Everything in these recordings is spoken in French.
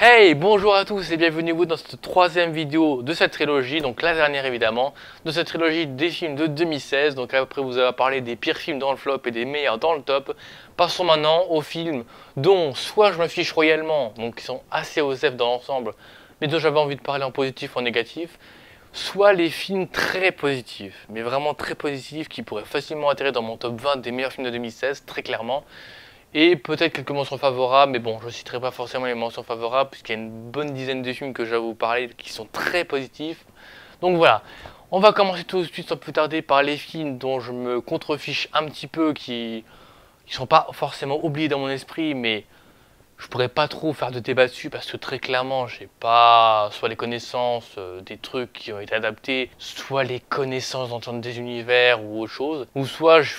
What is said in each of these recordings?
Hey, bonjour à tous et bienvenue dans cette troisième vidéo de cette trilogie, donc la dernière évidemment, de cette trilogie des films de 2016. Donc après vous avoir parlé des pires films dans le flop et des meilleurs dans le top, passons maintenant aux films dont soit je me fiche royalement, donc qui sont assez OSEF dans l'ensemble, mais dont j'avais envie de parler en positif ou en négatif, soit les films très positifs, mais vraiment très positifs qui pourraient facilement atterrir dans mon top 20 des meilleurs films de 2016, très clairement. Et peut-être quelques mentions favorables, mais bon, je ne citerai pas forcément les mentions favorables, puisqu'il y a une bonne dizaine de films que je vais vous parler qui sont très positifs. Donc voilà, on va commencer tout de suite sans plus tarder par les films dont je me contrefiche un petit peu, qui ne sont pas forcément oubliés dans mon esprit, mais je pourrais pas trop faire de débat dessus parce que très clairement j'ai pas soit les connaissances des trucs qui ont été adaptés, soit les connaissances dans des univers ou autre chose, ou soit je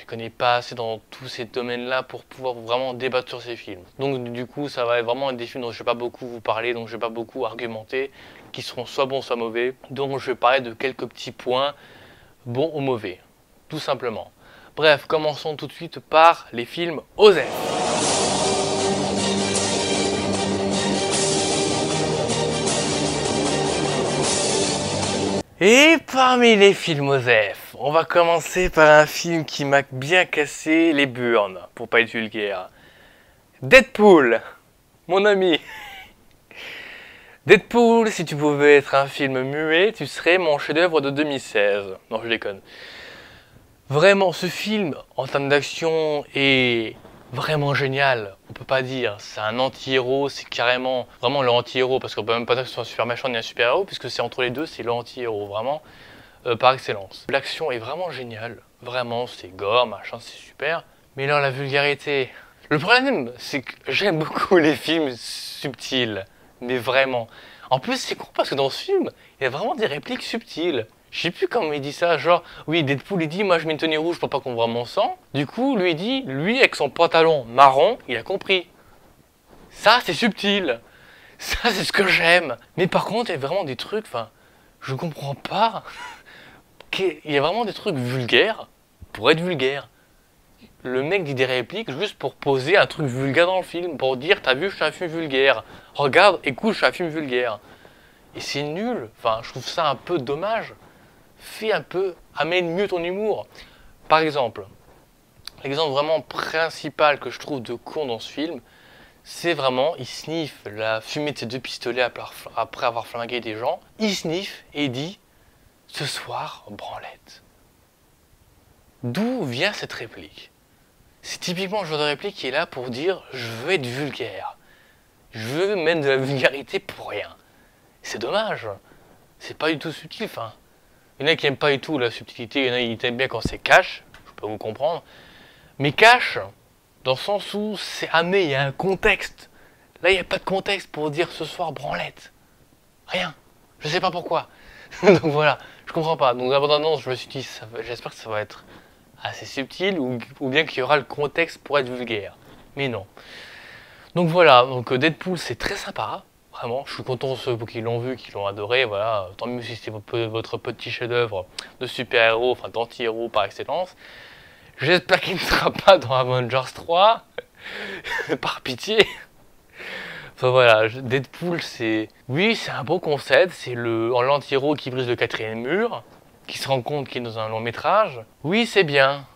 connais pas assez dans tous ces domaines là pour pouvoir vraiment débattre sur ces films. Donc du coup ça va être vraiment des films dont je vais pas beaucoup vous parler, donc je vais pas beaucoup argumenter, qui seront soit bons soit mauvais, donc je vais parler de quelques petits points bons ou mauvais, tout simplement. Bref, commençons tout de suite par les films OSEF. Et parmi les films OSEF, on va commencer par un film qui m'a bien cassé les burnes, pour pas être vulgaire. Deadpool, mon ami. Deadpool, si tu pouvais être un film muet, tu serais mon chef-d'œuvre de 2016. Non, je déconne. Vraiment, ce film, en termes d'action, est vraiment génial. On peut pas dire. C'est un anti-héros, c'est carrément vraiment le anti-héros, parce qu'on peut même pas dire que ce soit un super méchant ni un super héros, puisque c'est entre les deux, c'est le anti-héros, vraiment, par excellence. L'action est vraiment géniale. Vraiment, c'est gore, machin, c'est super. Mais alors, la vulgarité. Le problème, c'est que j'aime beaucoup les films subtils. Mais vraiment. En plus, c'est con parce que dans ce film, il y a vraiment des répliques subtiles. Je sais plus comment il dit ça, genre, oui, Deadpool il dit, moi je mets une tenue rouge pour pas qu'on voit mon sang. Du coup, lui il dit, lui avec son pantalon marron, il a compris. Ça, c'est subtil. Ça, c'est ce que j'aime. Mais par contre, il y a vraiment des trucs, enfin, je comprends pas. Il y a vraiment des trucs vulgaires pour être vulgaire. Le mec dit des répliques juste pour poser un truc vulgaire dans le film, pour dire, t'as vu, je suis un film vulgaire. Regarde, écoute, je suis un film vulgaire. Et c'est nul. Enfin, je trouve ça un peu dommage. Fais un peu, amène mieux ton humour. Par exemple, l'exemple vraiment principal que je trouve de con dans ce film, c'est vraiment, il sniffe la fumée de ses deux pistolets après avoir flingué des gens. Il sniffe et dit, ce soir, branlette. D'où vient cette réplique? C'est typiquement le genre de réplique qui est là pour dire, je veux être vulgaire. Je veux mettre de la vulgarité pour rien. C'est dommage. C'est pas du tout subtil, enfin. Il y en a qui n'aiment pas du tout la subtilité, il y en a qui aiment bien quand c'est cash, je peux vous comprendre. Mais cash, dans le sens où c'est amené, il y a un contexte. Là, il n'y a pas de contexte pour dire ce soir branlette. Rien. Je sais pas pourquoi. Donc voilà, je comprends pas. Donc d'abord, je me suis dit, j'espère que ça va être assez subtil ou bien qu'il y aura le contexte pour être vulgaire. Mais non. Donc voilà, donc Deadpool c'est très sympa. Vraiment, je suis content de ceux qui l'ont vu, qui l'ont adoré, voilà, tant mieux si c'est votre petit chef-d'œuvre de super-héros, enfin d'anti-héros par excellence. J'espère qu'il ne sera pas dans Avengers 3, par pitié. Enfin voilà, Deadpool c'est... Oui, c'est un beau concept, c'est l'anti-héros qui brise le quatrième mur, qui se rend compte qu'il est dans un long métrage. Oui, c'est bien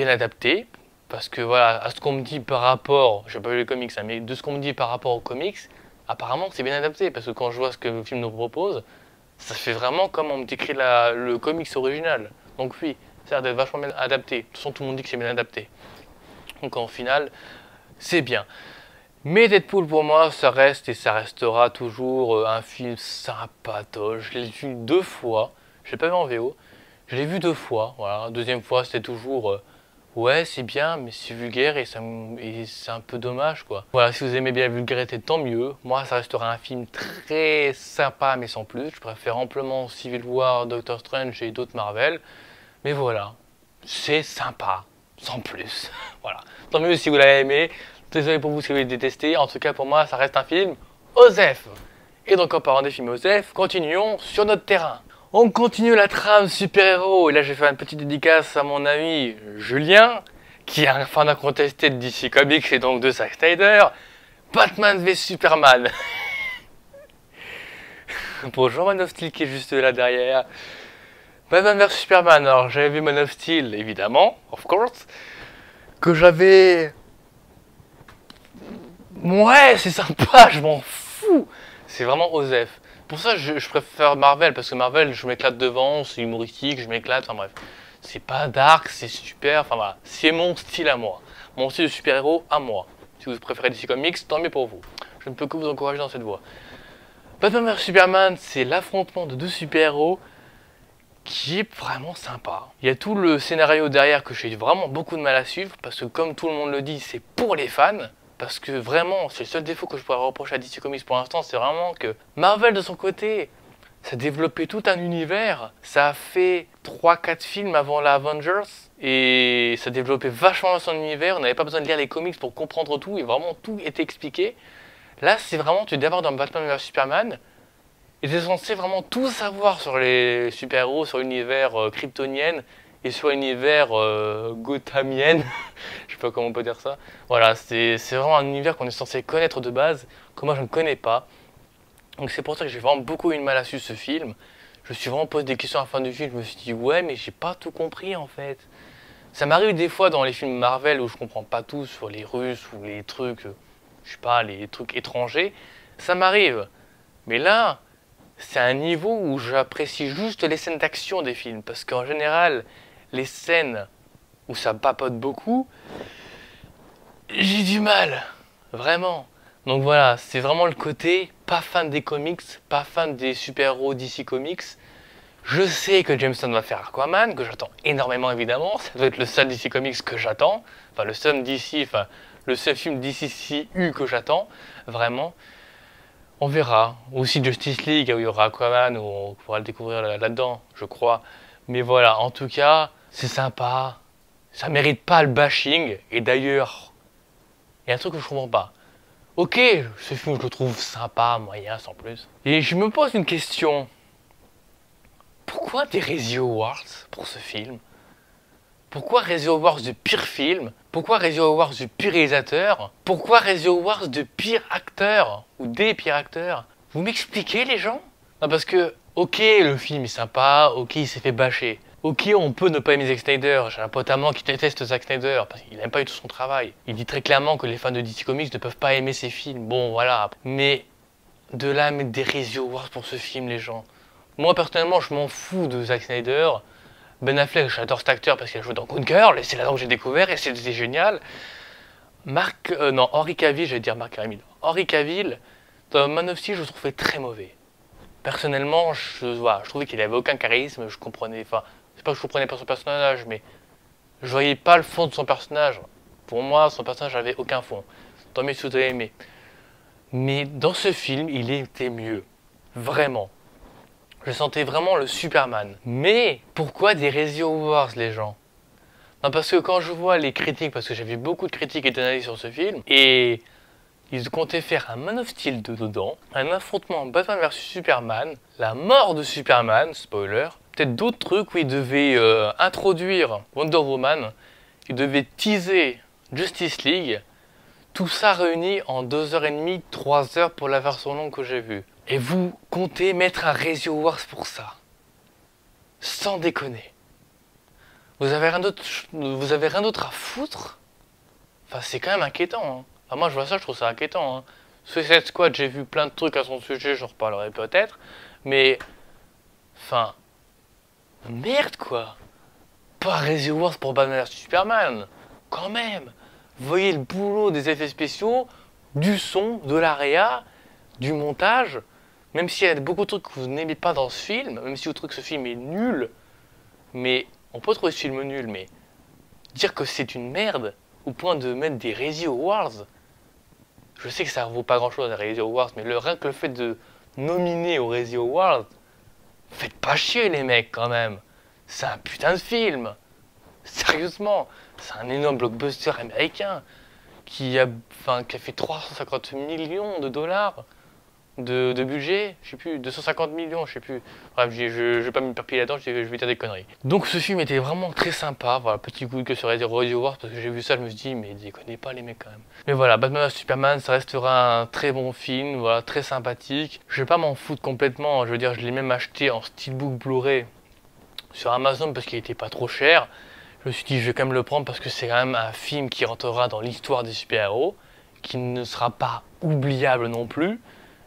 adapté, parce que voilà, à ce qu'on me dit par rapport, j'ai pas vu les comics, hein, mais de ce qu'on me dit par rapport aux comics, apparemment c'est bien adapté, parce que quand je vois ce que le film nous propose, ça fait vraiment comme on me décrit le comics original. Donc oui, ça a l'air d'être vachement bien adapté. De toute façon, tout le monde dit que c'est bien adapté. Donc en final, c'est bien. Mais Deadpool pour moi, ça reste et ça restera toujours un film sympatoche. Je l'ai vu 2 fois, je l'ai pas vu en VO, je l'ai vu 2 fois, voilà. Deuxième fois c'était toujours... ouais, c'est bien, mais c'est vulgaire et c'est un peu dommage, quoi. Voilà, si vous aimez bien la vulgarité, tant mieux. Moi, ça restera un film très sympa, mais sans plus. Je préfère amplement Civil War, Doctor Strange et d'autres Marvel. Mais voilà, c'est sympa, sans plus. Voilà. Tant mieux si vous l'avez aimé. Désolé pour vous si vous l'avez détesté. En tout cas, pour moi, ça reste un film OSEF. Et donc, en parlant des films OSEF, continuons sur notre terrain. On continue la trame super-héros, et là je vais faire une petite dédicace à mon ami Julien, qui est un fan incontesté de DC Comics et donc de Zack Snyder. Batman v Superman. Bonjour Man of Steel qui est juste là derrière. Batman vs Superman, alors j'avais vu Man of Steel, évidemment, of course, que j'avais... Ouais, c'est sympa, je m'en fous. C'est vraiment Osef. Pour ça, je préfère Marvel, parce que Marvel, je m'éclate devant, c'est humoristique, je m'éclate, enfin bref. C'est pas dark, c'est super, enfin voilà. C'est mon style à moi. Mon style de super-héros à moi. Si vous préférez DC Comics, tant mieux pour vous. Je ne peux que vous encourager dans cette voie. Batman vs Superman, c'est l'affrontement de deux super-héros qui est vraiment sympa. Il y a tout le scénario derrière que j'ai vraiment beaucoup de mal à suivre, parce que comme tout le monde le dit, c'est pour les fans. Parce que vraiment, c'est le seul défaut que je pourrais reprocher à DC Comics pour l'instant, c'est vraiment que Marvel de son côté, ça a développé tout un univers. Ça a fait 3-4 films avant la Avengers, et ça a développé vachement son univers. On n'avait pas besoin de lire les comics pour comprendre tout, et vraiment tout était expliqué. Là, c'est vraiment, tu débarques dans Batman vs Superman, et tu es censé vraiment tout savoir sur les super-héros, sur l'univers kryptonien et sur l'univers gothamien. Je sais pas comment on peut dire ça. Voilà, c'est vraiment un univers qu'on est censé connaître de base, que moi je ne connais pas. Donc c'est pour ça que j'ai vraiment beaucoup eu de mal à suivre ce film. Je me suis vraiment posé des questions à la fin du film, je me suis dit ouais mais j'ai pas tout compris en fait. Ça m'arrive des fois dans les films Marvel où je comprends pas tout sur les Russes ou les trucs, je sais pas, les trucs étrangers. Ça m'arrive. Mais là, c'est un niveau où j'apprécie juste les scènes d'action des films. Parce qu'en général, les scènes où ça papote beaucoup, j'ai du mal. Vraiment. Donc voilà, c'est vraiment le côté pas fan des comics, pas fan des super-héros DC Comics. Je sais que James Gunn va faire Aquaman, que j'attends énormément évidemment. Ça doit être le seul DC Comics que j'attends. Enfin, le seul DC, enfin, le seul film DCCU que j'attends. Vraiment. On verra. Aussi Justice League, où il y aura Aquaman, où on pourra le découvrir là-dedans, je crois. Mais voilà, en tout cas, c'est sympa. Ça mérite pas le bashing. Et d'ailleurs, il y a un truc que je comprends pas. Ok, ce film, je le trouve sympa, moyen, sans plus. Et je me pose une question. Pourquoi des Razzie Awards pour ce film? Pourquoi Razzie Awards de pire film? Pourquoi Razzie Awards de pire réalisateur? Pourquoi Razzie Awards de pire acteur? Ou des pires acteurs? Vous m'expliquez les gens? Non parce que, ok, le film est sympa, ok, il s'est fait bâcher. Ok, on peut ne pas aimer Zack Snyder. J'ai un pote à moi qui déteste Zack Snyder parce qu'il n'aime pas du tout son travail. Il dit très clairement que les fans de DC Comics ne peuvent pas aimer ses films. Bon, voilà. Mais de là à mettre des Razzie Awards pour ce film, les gens. Moi, personnellement, je m'en fous de Zack Snyder. Ben Affleck, j'adore cet acteur parce qu'il a joué dans Good Girl et c'est là-dedans que j'ai découvert et c'était génial. Henry Cavill, j'allais dire Mark Hamill. Henry Cavill, dans Man of Steel, je le trouvais très mauvais. Personnellement, je trouvais qu'il avait aucun charisme, je comprenais, enfin, c'est pas que je comprenais pas son personnage, mais je voyais pas le fond de son personnage. Pour moi, son personnage avait aucun fond. Tant mieux si vous avez aimé. Mais dans ce film, il était mieux. Vraiment. Je sentais vraiment le Superman. Mais pourquoi des Razzie Awards, les gens? Non, parce que quand je vois les critiques, parce que j'ai vu beaucoup de critiques et d'analyses sur ce film, et ils comptaient faire un Man of Steel dedans, un affrontement Batman vs Superman, la mort de Superman, spoiler, peut-être d'autres trucs où ils devaient introduire Wonder Woman, ils devaient teaser Justice League, tout ça réuni en 2h30, 3h pour la version longue que j'ai vue. Et vous comptez mettre un Razzie Awards pour ça? Sans déconner. Vous avez rien d'autre à foutre? Enfin, c'est quand même inquiétant. Hein. Enfin, moi, je vois ça, je trouve ça inquiétant. Hein. Suicide Squad, j'ai vu plein de trucs à son sujet, j'en reparlerai peut-être. Mais, enfin, merde quoi. Pas Razzie Awards pour Batman vs Superman. Quand même. Vous voyez le boulot des effets spéciaux, du son, de l'AREA, du montage. Même s'il y a beaucoup de trucs que vous n'aimez pas dans ce film, même si vous trouvez que ce film est nul, mais on peut trouver ce film nul, mais dire que c'est une merde au point de mettre des Razzie Awards, je sais que ça vaut pas grand chose à Razzie Awards, mais rien que le fait de nominer aux Razzie Awards, faites pas chier les mecs quand même. C'est un putain de film. Sérieusement, c'est un énorme blockbuster américain qui a fait 350 millions de dollars. de budget, je sais plus, 250 millions, je sais plus. Bref, je vais pas m'éparpiller là-dedans, je vais dire des conneries. Donc ce film était vraiment très sympa, voilà, petit coup que sur Radio Wars, parce que j'ai vu ça, je me suis dit, mais déconnez pas les mecs quand même. Mais voilà, Batman vs Superman, ça restera un très bon film, voilà, très sympathique. Je vais pas m'en foutre complètement, je veux dire, je l'ai même acheté en steelbook Blu-ray sur Amazon parce qu'il était pas trop cher. Je me suis dit, je vais quand même le prendre parce que c'est quand même un film qui rentrera dans l'histoire des super-héros, qui ne sera pas oubliable non plus.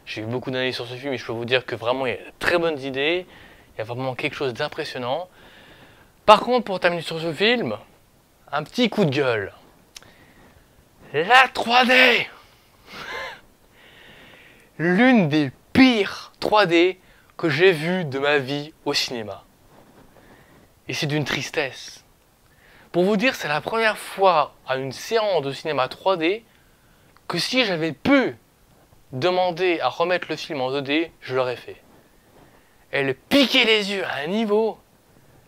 J'ai eu beaucoup d'analyses sur ce film et je peux vous dire que vraiment il y a de très bonnes idées, il y a vraiment quelque chose d'impressionnant. Par contre, pour terminer sur ce film, un petit coup de gueule. La 3D, l'une des pires 3D que j'ai vues de ma vie au cinéma. Et c'est d'une tristesse. Pour vous dire, c'est la première fois à une séance de cinéma 3D que si j'avais pu demander à remettre le film en 2D, je l'aurais fait. Elle piquait les yeux à un niveau,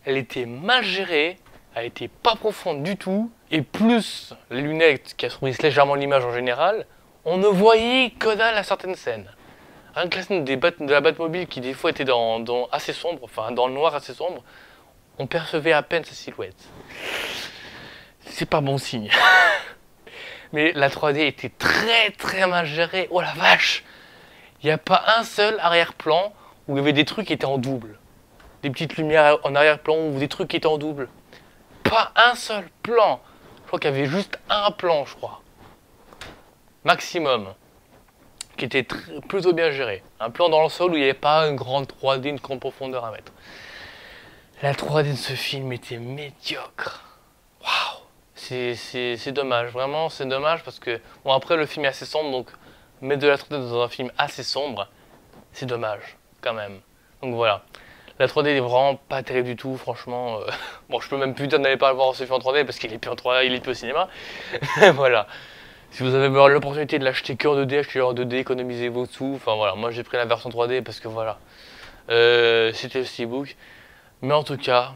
elle était mal gérée, elle était pas profonde du tout, et plus les lunettes qui assouplissent légèrement l'image en général, on ne voyait que dalle à certaines scènes. Rien que la scène de la Batmobile qui des fois était dans assez sombre, enfin dans le noir assez sombre, on percevait à peine sa silhouette. C'est pas bon signe. Mais la 3D était très mal gérée. Oh la vache! Il n'y a pas un seul arrière-plan où il y avait des trucs qui étaient en double. Des petites lumières en arrière-plan ou des trucs qui étaient en double. Pas un seul plan. Je crois qu'il y avait juste un plan, je crois. Maximum. Qui était plutôt bien géré. Un plan dans le sol où il n'y avait pas une grande 3D, une grande profondeur à mettre. La 3D de ce film était médiocre. Waouh! C'est dommage, vraiment c'est dommage parce que, bon après le film est assez sombre, donc mettre de la 3D dans un film assez sombre, c'est dommage quand même. Donc voilà, la 3D est vraiment pas terrible du tout, franchement. Bon, je peux même plus dire d'aller pas le voir ce film en 3D parce qu'il est plus en 3D, il est plus au cinéma. Voilà, si vous avez l'opportunité de l'acheter que en 2D, achetez-le en 2D, économisez vos sous. Enfin voilà, moi j'ai pris la version 3D parce que voilà, c'était le steelbook. Mais en tout cas,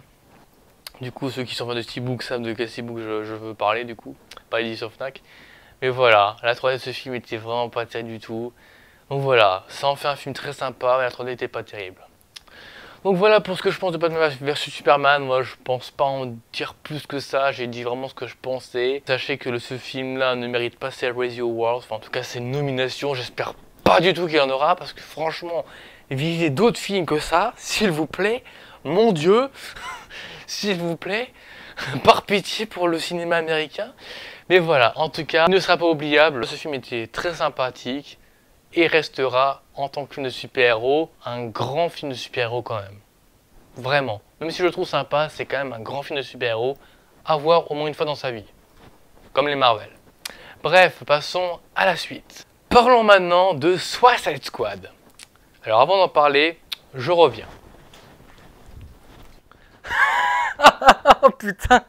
du coup, ceux qui sont fans de Steelbook savent de quel Steelbook je veux parler, du coup, pas l'édition Fnac. Mais voilà, la 3D de ce film était vraiment pas terrible du tout. Donc voilà, ça en fait un film très sympa, mais la 3D était pas terrible. Donc voilà pour ce que je pense de Batman vs Superman. Moi, je pense pas en dire plus que ça, j'ai dit vraiment ce que je pensais. Sachez que ce film-là ne mérite pas ses Radio Awards, enfin en tout cas ses nominations, j'espère pas du tout qu'il y en aura, parce que franchement, visez d'autres films que ça, s'il vous plaît, mon Dieu. S'il vous plaît, par pitié pour le cinéma américain. Mais voilà, en tout cas, il ne sera pas oubliable. Ce film était très sympathique et restera, en tant que film de super-héros, un grand film de super-héros quand même. Vraiment. Même si je le trouve sympa, c'est quand même un grand film de super-héros à voir au moins une fois dans sa vie. Comme les Marvel. Bref, passons à la suite. Parlons maintenant de Suicide Squad. Alors avant d'en parler, je reviens. Oh putain.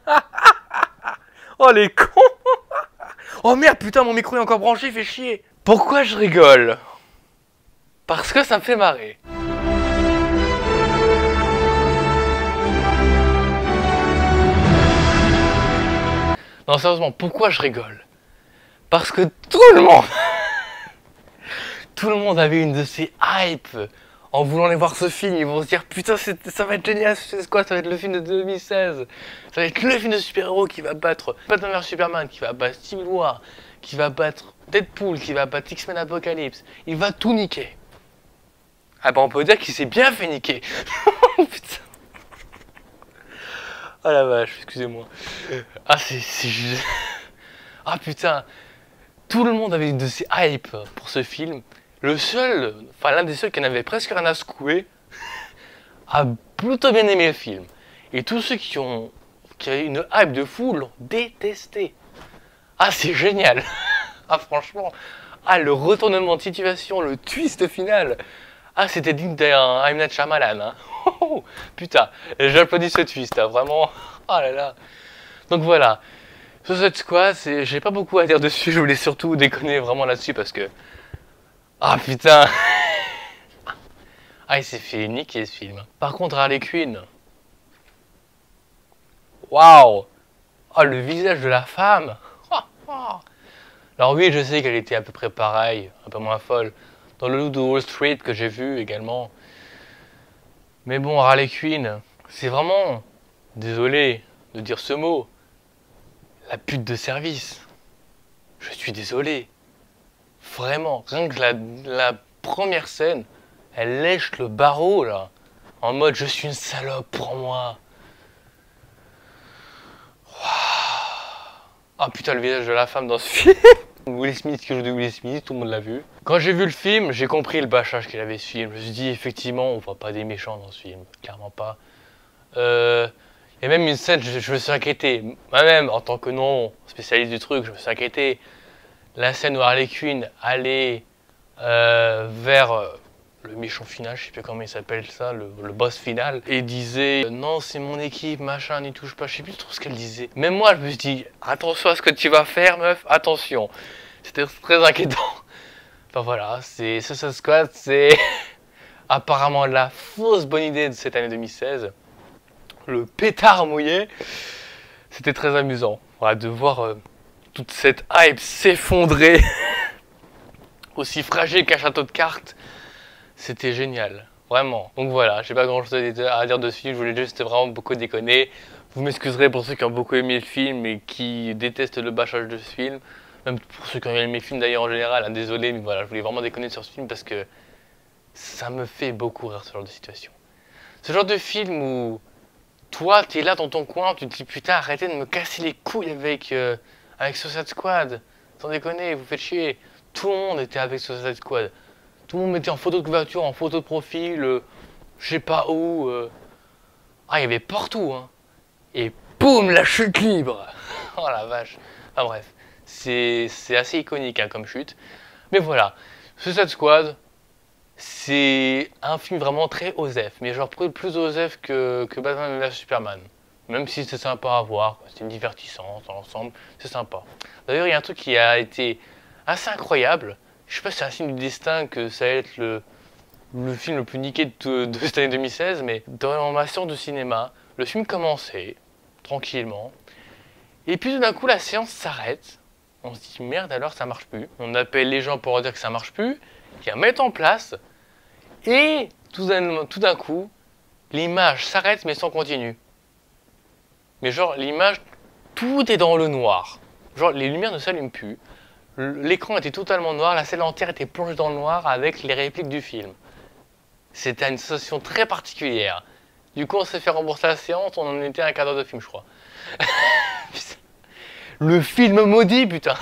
Oh les cons. Oh merde putain, mon micro est encore branché, il fait chier. Pourquoi je rigole? Parce que ça me fait marrer. Non sérieusement, pourquoi je rigole? Parce que tout le monde avait une de ces hypes. En voulant aller voir ce film, ils vont se dire putain ça va être génial, c'est quoi? Ça va être le film de 2016. Ça va être le film de super-héros qui va battre Batman vs Superman, qui va battre Civil War, qui va battre Deadpool, qui va battre X-Men Apocalypse. Il va tout niquer. Ah bah on peut dire qu'il s'est bien fait niquer. Putain. Oh la vache, excusez-moi. Ah c'est juste... Ah putain. Tout le monde avait une de ces hypes pour ce film. Le seul, enfin l'un des seuls qui n'avait presque rien à secouer, a plutôt bien aimé le film. Et tous ceux qui avaient une hype de fou l'ont détesté. Ah c'est génial. Ah franchement, ah le retournement de situation, le twist final. Ah c'était digne d'un M. Night Shyamalan. Hein. Oh, putain, j'applaudis ce twist, hein, vraiment. Oh là là. Donc voilà. Suicide Squad, j'ai pas beaucoup à dire dessus, je voulais surtout déconner vraiment là-dessus parce que... Ah putain. Ah il s'est fait niquer ce film. Par contre Harley Quinn. Waouh. Oh le visage de la femme. Alors oui je sais qu'elle était à peu près pareille, un peu moins folle dans le Loup de Wall Street que j'ai vu également. Mais bon, Harley Quinn, c'est vraiment, désolé de dire ce mot, la pute de service. Je suis désolé. Vraiment, rien que la première scène, elle lèche le barreau là, en mode je suis une salope pour moi. Ah putain, le visage de la femme dans ce film. Will Smith qui joue de Will Smith, tout le monde l'a vu. Quand j'ai vu le film, j'ai compris le bâchage qu'il avait ce film. Je me suis dit, effectivement, on voit pas des méchants dans ce film. Clairement pas. Il y a même une scène, je me suis inquiété. Moi-même, en tant que non spécialiste du truc, je me suis inquiété. La scène où Harley Quinn allait vers le méchant final, je sais plus comment il s'appelle ça, le boss final, et disait non, c'est mon équipe, machin, n'y touche pas, je sais plus trop ce qu'elle disait. Même moi, je me suis dit, attention à ce que tu vas faire, meuf, attention. C'était très inquiétant. Enfin voilà, c'est Suicide Squad, c'est apparemment la fausse bonne idée de cette année 2016. Le pétard mouillé. C'était très amusant, voilà, de voir toute cette hype s'effondrer, aussi fragile qu'un château de cartes. C'était génial, vraiment. Donc voilà, j'ai pas grand chose à dire dessus, je voulais juste vraiment beaucoup déconner. Vous m'excuserez pour ceux qui ont beaucoup aimé le film et qui détestent le bâchage de ce film. Même pour ceux qui ont aimé le film d'ailleurs en général, hein, désolé, mais voilà, je voulais vraiment déconner sur ce film parce que ça me fait beaucoup rire ce genre de situation. Ce genre de film où toi, t'es là dans ton coin, tu te dis putain, arrêtez de me casser les couilles avec Suicide Squad. Sans déconner, vous faites chier. Tout le monde était avec Suicide Squad. Tout le monde mettait en photo de couverture, en photo de profil, je sais pas où. Ah, il y avait partout, hein. Et boum, la chute libre. Oh la vache. Enfin bref, c'est assez iconique hein, comme chute. Mais voilà, Suicide Squad, c'est un film vraiment très osef. Mais genre plus osef que Batman vs Superman. Même si c'est sympa à voir, c'est divertissant dans l'ensemble, c'est sympa. D'ailleurs, il y a un truc qui a été assez incroyable. Je sais pas si c'est un signe du destin que ça va être le film le plus niqué de cette année 2016, mais dans ma séance de cinéma, le film commençait tranquillement, et puis tout d'un coup la séance s'arrête. On se dit merde alors ça marche plus. On appelle les gens pour leur dire que ça marche plus, qu'ils mettent en place, et tout d'un coup l'image s'arrête mais sans continu. Mais genre l'image, tout est dans le noir. Genre les lumières ne s'allument plus. L'écran était totalement noir, la salle entière était plongée dans le noir avec les répliques du film. C'était une sensation très particulière. Du coup, on s'est fait rembourser la séance, on en était à un quart d'heure de film, je crois. Le film maudit, putain.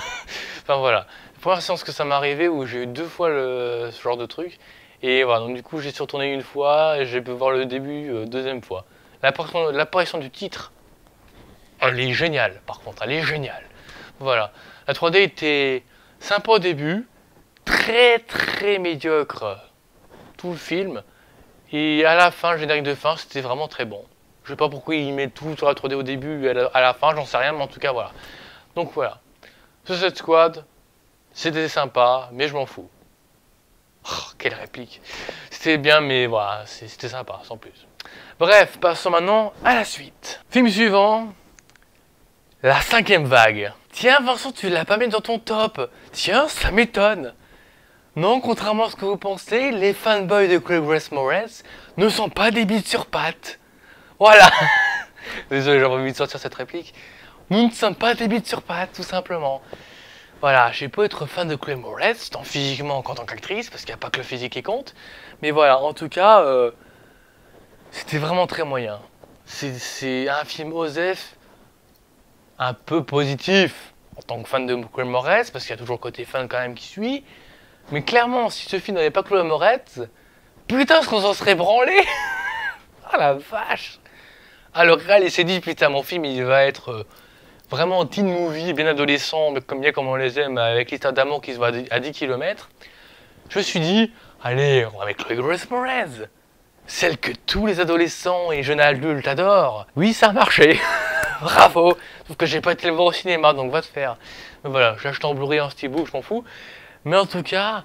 Enfin voilà. La première séance que ça m'est arrivé où j'ai eu 2 fois ce genre de truc. Et voilà, donc du coup, j'ai retourné une fois et j'ai pu voir le début 2e fois. L'apparition du titre, elle est géniale, par contre, elle est géniale. Voilà. La 3D était sympa au début, très très médiocre tout le film, et à la fin, le générique de fin, c'était vraiment très bon. Je sais pas pourquoi ils mettent tout sur la 3D au début et à la fin, j'en sais rien, mais en tout cas voilà. Donc voilà. Suicide Squad, c'était sympa, mais je m'en fous. Oh, quelle réplique. C'était bien, mais voilà, c'était sympa, sans plus. Bref, passons maintenant à la suite. Film suivant, la 5e vague. Tiens Vincent, tu l'as pas mis dans ton top. Tiens, ça m'étonne. Non, contrairement à ce que vous pensez, les fanboys de Chloé Grace Moretz ne sont pas des bites sur pattes. Voilà. Désolé, j'avais envie de sortir cette réplique. Nous ne sommes pas des bites sur pattes, tout simplement. Voilà, j'ai pas être fan de Chloé Moretz, tant physiquement qu'en tant qu'actrice, parce qu'il n'y a pas que le physique qui compte. Mais voilà, en tout cas, c'était vraiment très moyen. C'est un film osef, un peu positif en tant que fan de Chloé Moretz, parce qu'il y a toujours le côté fan quand même qui suit. Mais clairement, si ce film n'avait pas Chloé Moretz, putain, ce qu'on s'en serait branlé. Ah la vache. Alors Réal, il s'est dit, putain, mon film, il va être vraiment teen movie, bien adolescent, bien comme on les aime, avec l'histoire d'amour qui se va à 10 km. Je me suis dit, allez, on va avec Chloé Grace Moretz, celle que tous les adolescents et jeunes adultes adorent. Oui, ça a marché. Bravo. Sauf que j'ai pas été le voir au cinéma, donc va te faire. Mais voilà, j'ai acheté en Blu-ray en steelbook, je m'en fous. Mais en tout cas,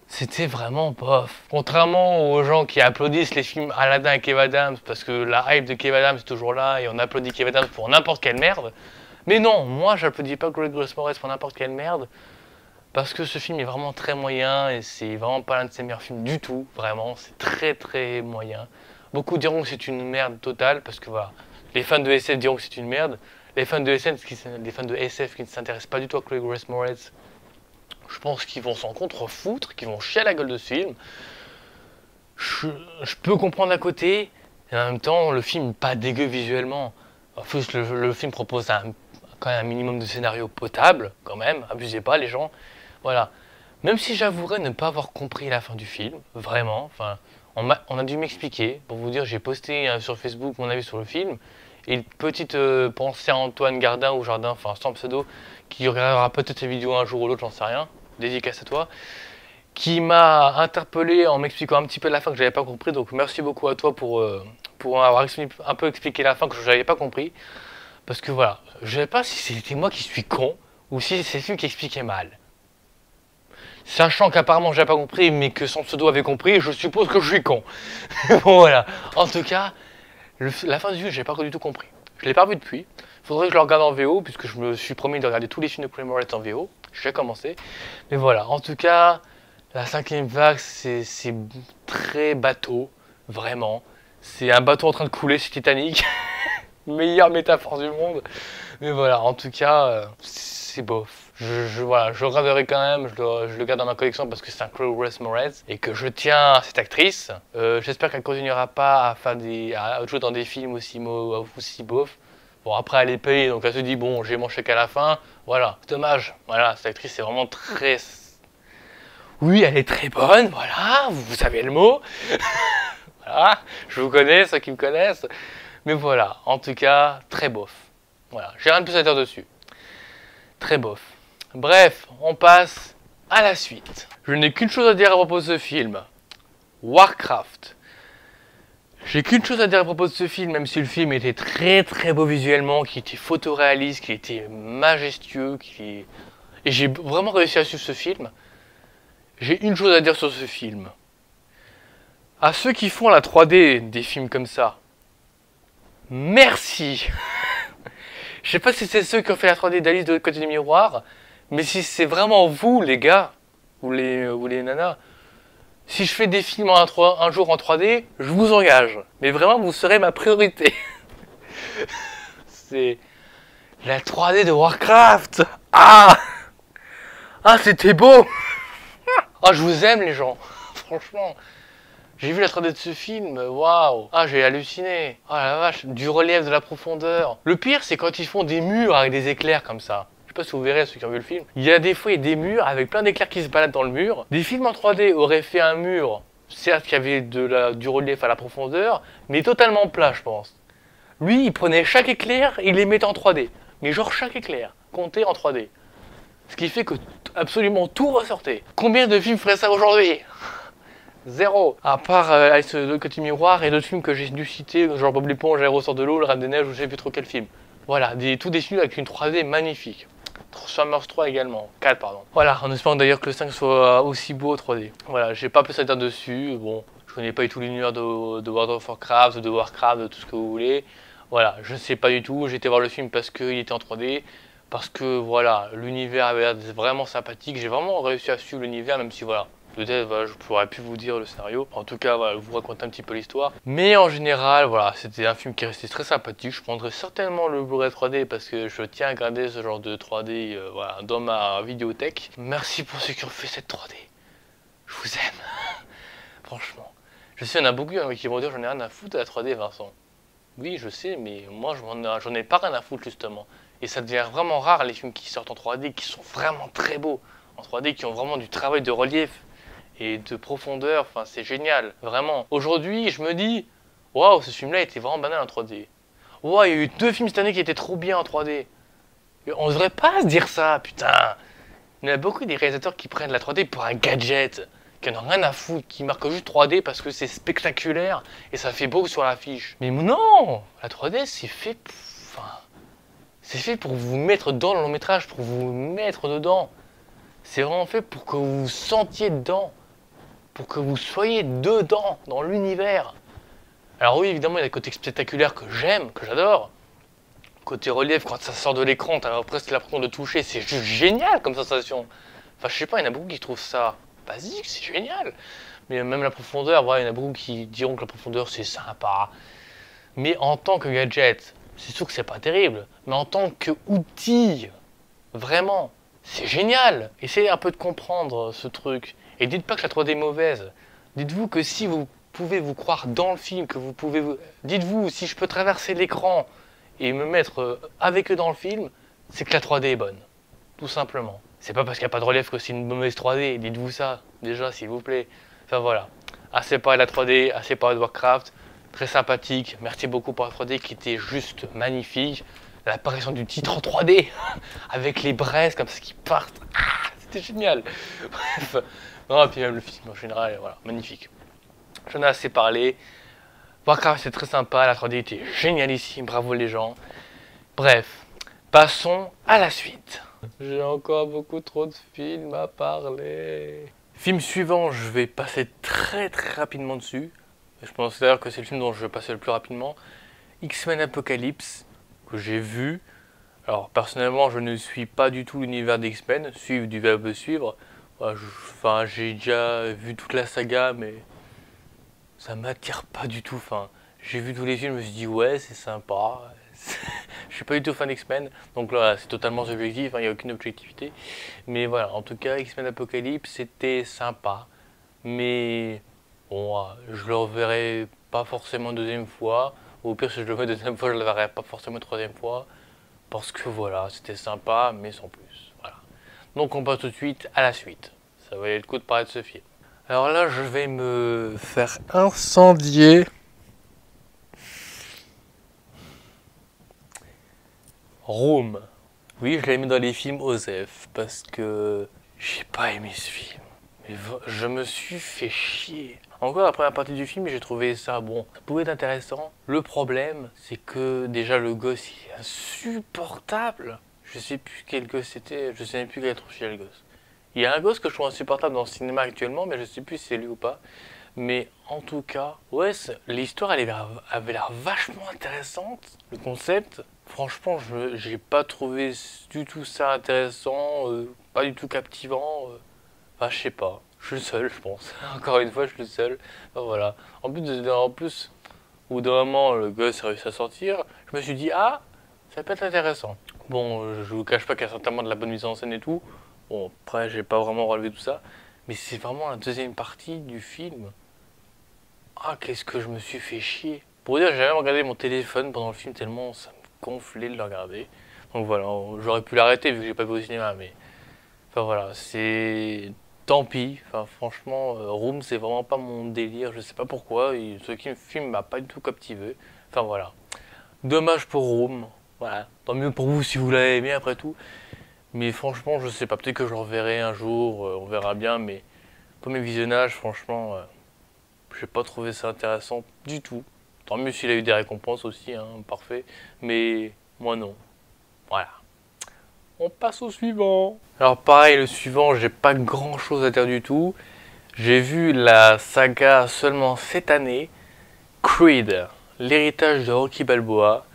c'était vraiment bof. Contrairement aux gens qui applaudissent les films Aladdin et Kev Adams, parce que la hype de Kev Adams est toujours là et on applaudit Kev Adams pour n'importe quelle merde. Mais non, moi j'applaudis pas Chloé Grace Moretz pour n'importe quelle merde. Parce que ce film est vraiment très moyen et c'est vraiment pas l'un de ses meilleurs films du tout, vraiment, c'est très très moyen. Beaucoup diront que c'est une merde totale parce que voilà, les fans de SF diront que c'est une merde. Les fans de SF qui ne s'intéressent pas du tout à Chloé Grace Moretz, je pense qu'ils vont s'en contrefoutre, qu'ils vont chier à la gueule de ce film. Je peux comprendre à côté, et en même temps, le film n'est pas dégueu visuellement. En plus, le film propose quand même un minimum de scénario potable, quand même, abusez pas les gens. Voilà. Même si j'avouerais ne pas avoir compris la fin du film, vraiment, enfin, on a dû m'expliquer. Pour vous dire, j'ai posté sur Facebook mon avis sur le film. Et une petite pensée à Antoine Gardin ou Jardin, enfin sans pseudo, qui regardera peut-être ces vidéos un jour ou l'autre, j'en sais rien, dédicace à toi, qui m'a interpellé en m'expliquant un petit peu la fin que j'avais pas compris. Donc merci beaucoup à toi pour avoir un peu expliqué la fin que je n'avais pas compris. Parce que voilà, je ne sais pas si c'était moi qui suis con ou si c'est celui qui expliquait mal. Sachant qu'apparemment j'avais pas compris, mais que son pseudo avait compris, je suppose que je suis con. Bon voilà, en tout cas, la fin du film, j'ai pas du tout compris. Je l'ai pas vu depuis. Faudrait que je le regarde en VO, puisque je me suis promis de regarder tous les films de Chloé Moretz en VO. J'ai commencé. Mais voilà, en tout cas, la cinquième vague, c'est très bateau, vraiment. C'est un bateau en train de couler, c'est Titanic. Meilleure métaphore du monde. Mais voilà, en tout cas, c'est bof. Voilà, je regarderai quand même, je le garde dans ma collection parce que c'est un Chloé Grace Moretz et que je tiens à cette actrice. J'espère qu'elle ne continuera pas à jouer dans des films aussi bof. Bon, après elle est payée, donc elle se dit bon, j'ai mon chèque à la fin. Voilà, c'est dommage. Voilà, cette actrice est vraiment très... Oui, elle est très bonne, voilà, vous savez le mot. Voilà, je vous connais, ceux qui me connaissent. Mais voilà, en tout cas, très bof. Voilà, j'ai rien de plus à dire dessus. Très bof. Bref, on passe à la suite. Je n'ai qu'une chose à dire à propos de ce film. Warcraft. J'ai qu'une chose à dire à propos de ce film, même si le film était très très beau visuellement, qui était photoréaliste, qui était majestueux, et j'ai vraiment réussi à suivre ce film. J'ai une chose à dire sur ce film. À ceux qui font la 3D des films comme ça, merci. Je sais pas si c'est ceux qui ont fait la 3D d'Alice de l'autre côté du miroir, mais si c'est vraiment vous, les gars, ou les nanas, si je fais des films un jour en 3D, je vous engage. Mais vraiment, vous serez ma priorité. C'est la 3D de Warcraft. Ah, c'était beau. Ah, je vous aime, les gens. Franchement. J'ai vu la 3D de ce film, waouh! Ah, j'ai halluciné! Oh la vache, du relief, de la profondeur. Le pire, c'est quand ils font des murs avec des éclairs comme ça. Je sais pas si vous verrez ceux qui ont vu le film. Il y a des fois des murs avec plein d'éclairs qui se baladent dans le mur. Des films en 3D auraient fait un mur, certes qui avait du relief à la profondeur, mais totalement plat, je pense. Lui, il prenait chaque éclair et il les mettait en 3D. Mais genre chaque éclair, compté en 3D. Ce qui fait que absolument tout ressortait. Combien de films feraient ça aujourd'hui? Zéro. À part Alice de l'autre côté du miroir et d'autres films que j'ai dû citer, genre Bob l'éponge, Aérosort de l'eau, Le Reine des Neiges, ou je sais plus trop quel film. Voilà, tous des films avec une 3D magnifique. Transformers 3 également. 4, pardon. Voilà, en espérant d'ailleurs que le 5 soit aussi beau en 3D. Voilà, j'ai pas plus à dire dessus. Bon, je connais pas du tout l'univers de World of Warcraft, de Warcraft, de tout ce que vous voulez. Voilà, je sais pas du tout. J'ai été voir le film parce qu'il était en 3D. Parce que voilà, l'univers avait l'air vraiment sympathique. J'ai vraiment réussi à suivre l'univers, même si voilà. Peut-être, voilà, je pourrais plus vous dire le scénario. En tout cas, voilà, vous raconter un petit peu l'histoire. Mais en général, voilà, c'était un film qui est resté très sympathique. Je prendrai certainement le Blu-ray 3D parce que je tiens à garder ce genre de 3D voilà, dans ma vidéothèque. Merci pour ceux qui ont fait cette 3D. Je vous aime. Franchement. Je sais, il y en a beaucoup qui vont dire j'en ai rien à foutre de la 3D, Vincent. Oui, je sais, mais moi, j'en ai pas rien à foutre, justement. Et ça devient vraiment rare, les films qui sortent en 3D, qui sont vraiment très beaux. En 3D, qui ont vraiment du travail de relief et de profondeur, enfin c'est génial, vraiment. Aujourd'hui, je me dis, waouh, ce film-là était vraiment banal en 3D. Waouh, il y a eu 2 films cette année qui étaient trop bien en 3D. On devrait pas se dire ça, putain. Il y en a beaucoup des réalisateurs qui prennent la 3D pour un gadget, qui n'en ont rien à foutre, qui marquent juste 3D parce que c'est spectaculaire et ça fait beau sur l'affiche. Mais non, la 3D c'est fait, c'est fait pour vous mettre dans le long métrage, pour vous mettre dedans. C'est vraiment fait pour que vous vous sentiez dedans. Pour que vous soyez dedans, dans l'univers. Alors oui, évidemment, il y a le côté spectaculaire que j'aime, que j'adore. Côté relief, quand ça sort de l'écran, t'as presque l'impression de toucher, c'est juste génial comme sensation. Enfin, je sais pas, il y en a beaucoup qui trouvent ça basique, c'est génial. Mais même la profondeur, voilà, il y en a beaucoup qui diront que la profondeur c'est sympa. Mais en tant que gadget, c'est sûr que c'est pas terrible. Mais en tant qu'outil, vraiment, c'est génial. Essayez un peu de comprendre ce truc. Et dites pas que la 3D est mauvaise. Dites-vous que si vous pouvez vous croire dans le film, que vous pouvez vous... Dites-vous, si je peux traverser l'écran et me mettre avec eux dans le film, c'est que la 3D est bonne. Tout simplement. C'est pas parce qu'il n'y a pas de relief que c'est une mauvaise 3D. Dites-vous ça, déjà, s'il vous plaît. Enfin voilà. Assez parlé de la 3D, assez parlé de Warcraft. Très sympathique. Merci beaucoup pour la 3D qui était juste magnifique. L'apparition du titre en 3D avec les braises comme ça qui partent. Ah, c'était génial. Bref. Non, et puis même le film en général, voilà, magnifique. J'en ai assez parlé. Warcraft c'est très sympa, la 3D était génialissime, bravo les gens. Bref, passons à la suite. J'ai encore beaucoup trop de films à parler. Film suivant, je vais passer très rapidement dessus. Je pense d'ailleurs que c'est le film dont je vais passer le plus rapidement. X-Men Apocalypse, que j'ai vu. Alors personnellement, je ne suis pas du tout l'univers d'X-Men, suivre du verbe suivre. Enfin, j'ai déjà vu toute la saga, mais ça m'attire pas du tout. Enfin, j'ai vu tous les films, je me suis dit ouais, c'est sympa. Je suis pas du tout fan d'X-Men, donc là c'est totalement subjectif, il n'y a aucune objectivité. Mais voilà, en tout cas, X-Men Apocalypse c'était sympa, mais bon, je le reverrai pas forcément une deuxième fois. Ou au pire, si je le vois une deuxième fois, je le verrai pas forcément une troisième fois. Parce que voilà, c'était sympa, mais sans plus. Voilà. Donc on passe tout de suite à la suite. Ça valait le coup de parler de ce film. Alors là, je vais me faire incendier. Room. Oui, je l'ai mis dans les films OSEF parce que j'ai pas aimé ce film. Mais je me suis fait chier. Encore la première partie du film, j'ai trouvé ça bon. Ça pouvait être intéressant. Le problème, c'est que déjà le gosse il est insupportable. Je sais plus quel gosse c'était, je sais même plus quel trop chier le gosse. Il y a un gosse que je trouve insupportable dans le cinéma actuellement, mais je sais plus si c'est lui ou pas. Mais en tout cas, ouais, l'histoire avait l'air vachement intéressante. Le concept, franchement, j'ai pas trouvé du tout ça intéressant, pas du tout captivant. Enfin, je sais pas. Je suis le seul, je pense. Encore une fois, je suis le seul. Enfin, voilà. En plus, au bout d'un moment, le gosse a réussi à sortir. Je me suis dit, ah, ça peut être intéressant. Bon, je vous cache pas qu'il y a certainement de la bonne mise en scène et tout. Bon, après, j'ai pas vraiment relevé tout ça. Mais c'est vraiment la deuxième partie du film. Ah, qu'est-ce que je me suis fait chier. Pour dire, j'ai même regardé mon téléphone pendant le film tellement ça me gonflait de le regarder. Donc voilà, j'aurais pu l'arrêter vu que j'ai pas vu au cinéma, mais... Enfin voilà, c'est... Tant pis, enfin franchement, Room c'est vraiment pas mon délire, je sais pas pourquoi, ce film m'a pas du tout captivé. Enfin voilà. Dommage pour Room, voilà. Tant mieux pour vous si vous l'avez aimé après tout. Mais franchement, je sais pas, peut-être que je le reverrai un jour, on verra bien, mais premier visionnage, franchement, j'ai pas trouvé ça intéressant du tout. Tant mieux s'il a eu des récompenses aussi, hein, parfait. Mais moi non. Voilà. On passe au suivant. Alors pareil, le suivant, j'ai pas grand chose à dire du tout. J'ai vu la saga seulement cette année. Creed, l'héritage de Rocky Balboa,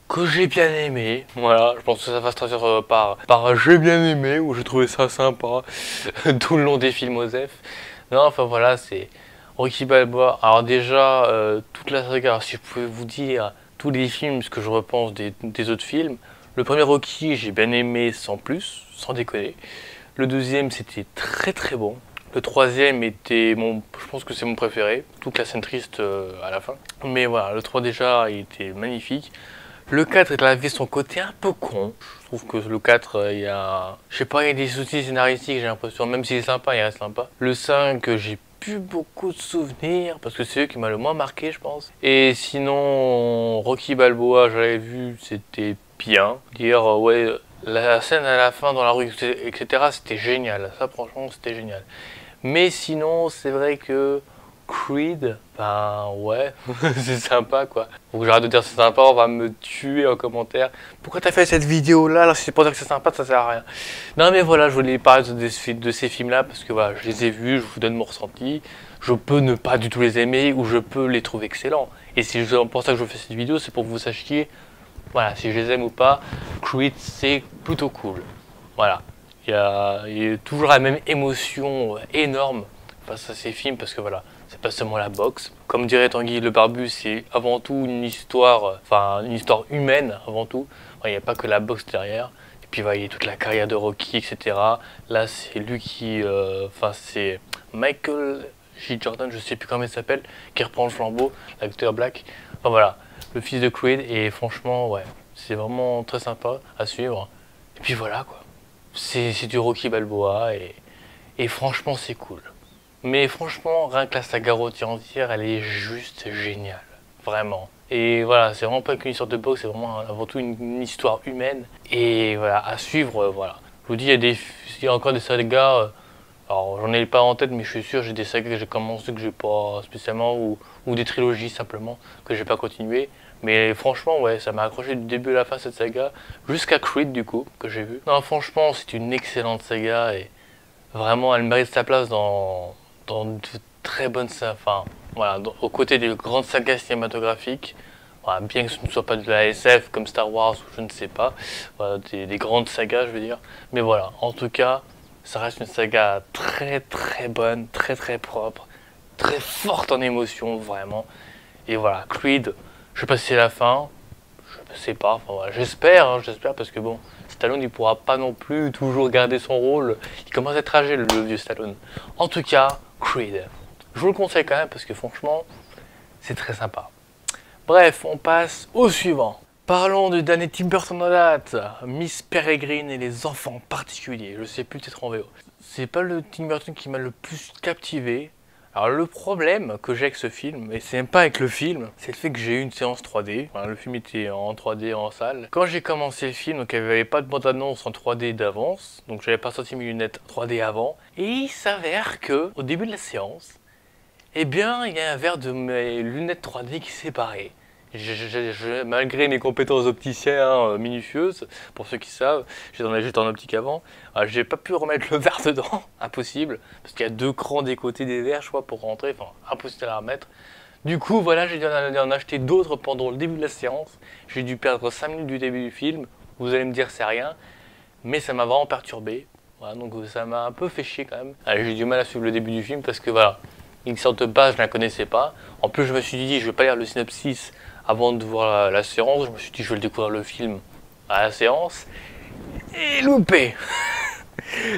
que j'ai bien aimé. Voilà, je pense que ça va se traduire par j'ai bien aimé, ou j'ai trouvé ça sympa, tout le long des films OSEF. Non, enfin voilà, c'est Rocky Balboa. Alors déjà, toute la saga, alors, si je pouvais vous dire tous les films, ce que je repense des autres films. Le premier Rocky, j'ai bien aimé sans plus, sans déconner. Le deuxième, c'était très bon. Le troisième était je pense que c'est mon préféré, toute la scène triste à la fin. Mais voilà, le 3 déjà, il était magnifique. Le 4, il avait son côté un peu con. Je trouve que le 4, il y a... Je sais pas, il y a des soucis scénaristiques, j'ai l'impression. Même s'il est sympa, il reste sympa. Le 5, j'ai plus beaucoup de souvenirs, parce que c'est eux qui m'a le moins marqué, je pense. Et sinon, Rocky Balboa, j'avais vu, c'était bien. Dire, ouais, la scène à la fin dans la rue, etc., c'était génial. Ça, franchement, c'était génial. Mais sinon, c'est vrai que Creed, ben ouais, c'est sympa quoi. Faut que j'arrête de dire c'est sympa, on va me tuer en commentaire. Pourquoi t'as fait cette vidéo là alors si c'est pour dire que c'est sympa, ça sert à rien. Non mais voilà, je voulais parler de ces films là parce que voilà, je les ai vus, je vous donne mon ressenti. Je peux ne pas du tout les aimer ou je peux les trouver excellents. Et si c'est pour ça que je fais cette vidéo, c'est pour que vous sachiez, voilà, si je les aime ou pas. Creed c'est plutôt cool. Voilà. Il y a toujours la même émotion énorme face à ces films parce que voilà, c'est pas seulement la boxe. Comme dirait Tanguy Le Barbu, c'est avant tout une histoire, enfin une histoire humaine avant tout. Il n'y a pas que la boxe derrière. Et puis il y a toute la carrière de Rocky, etc. Là, c'est lui qui, enfin c'est Michael J. Jordan, je sais plus comment il s'appelle, qui reprend le flambeau, l'acteur Black. Enfin voilà, le fils de Creed et franchement, ouais, c'est vraiment très sympa à suivre. Et puis voilà quoi. C'est du Rocky Balboa et franchement c'est cool. Mais franchement, rien que la saga Rocky entière, elle est juste géniale. Vraiment. Et voilà, c'est vraiment pas qu'une histoire de boxe, c'est vraiment avant tout une histoire humaine. Et voilà, à suivre, voilà. Je vous dis, il y a encore des sagas, alors j'en ai pas en tête, mais je suis sûr, j'ai des sagas que j'ai commencé que j'ai pas spécialement, ou des trilogies simplement, que j'ai pas continué. Mais franchement, ouais, ça m'a accroché du début à la fin cette saga, jusqu'à Creed du coup, que j'ai vu. Non, franchement, c'est une excellente saga et vraiment, elle mérite sa place dans de très bonnes sagas, enfin, voilà, aux côtés des grandes sagas cinématographiques. Voilà, bien que ce ne soit pas de la SF comme Star Wars ou je ne sais pas, voilà, des grandes sagas, je veux dire. Mais voilà, en tout cas, ça reste une saga très très bonne, très très propre, très forte en émotion, vraiment. Et voilà, Creed, je sais pas si c'est la fin, je sais pas, enfin, voilà, j'espère, hein, j'espère parce que bon, Stallone il pourra pas non plus toujours garder son rôle, il commence à être âgé le vieux Stallone. En tout cas, Creed, je vous le conseille quand même parce que franchement, c'est très sympa. Bref, on passe au suivant. Parlons du dernier Tim Burton en date, Miss Peregrine et les enfants particuliers. Je sais plus, peut-être en VO. C'est pas le Tim Burton qui m'a le plus captivé. Alors le problème que j'ai avec ce film, et c'est même pas avec le film, c'est le fait que j'ai eu une séance 3D. Enfin, le film était en 3D en salle. Quand j'ai commencé le film, donc il n'y avait pas de bande-annonce en 3D d'avance, donc j'avais pas sorti mes lunettes 3D avant. Et il s'avère que, au début de la séance, eh bien, il y a un verre de mes lunettes 3D qui s'est barré. Malgré mes compétences opticiens minutieuses, pour ceux qui savent, j'étais en optique avant, j'ai pas pu remettre le verre dedans, impossible, parce qu'il y a deux crans des côtés des verres, je crois, pour rentrer, enfin, impossible à la remettre. Du coup, voilà, j'ai dû en acheter d'autres pendant le début de la séance, j'ai dû perdre 5 minutes du début du film, vous allez me dire c'est rien, mais ça m'a vraiment perturbé, voilà, donc ça m'a un peu fait chier quand même. J'ai eu du mal à suivre le début du film, parce que voilà, une sorte de base, je ne la connaissais pas, en plus je me suis dit, je vais pas lire le synopsis, avant de voir la séance, je me suis dit je vais le découvrir le film à la séance et loupé.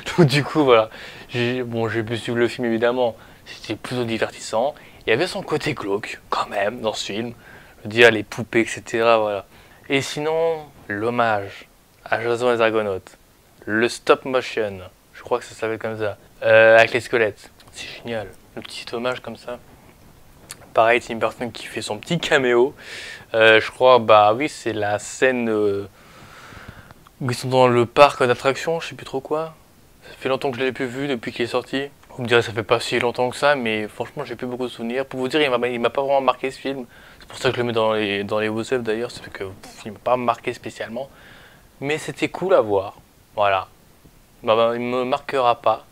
Donc du coup voilà, j'ai pu suivre le film évidemment, c'était plutôt divertissant. Il y avait son côté glauque quand même dans ce film, je veux dire les poupées etc. Voilà. Et sinon l'hommage à Jason et les Argonautes, le stop motion, je crois que ça s'appelle comme ça, avec les squelettes, c'est génial, le petit hommage comme ça. Pareil, Tim Burton qui fait son petit caméo. Je crois, bah oui, c'est la scène où ils sont dans le parc d'attractions, je sais plus trop quoi. Ça fait longtemps que je l'ai plus vu depuis qu'il est sorti. Vous me direz, ça fait pas si longtemps que ça, mais franchement, j'ai plus beaucoup de souvenirs. Pour vous dire, il m'a pas vraiment marqué ce film. C'est pour ça que je le mets dans les WhatsApp d'ailleurs, c'est que il m'a pas marqué spécialement. Mais c'était cool à voir. Voilà. Bah, il me marquera pas.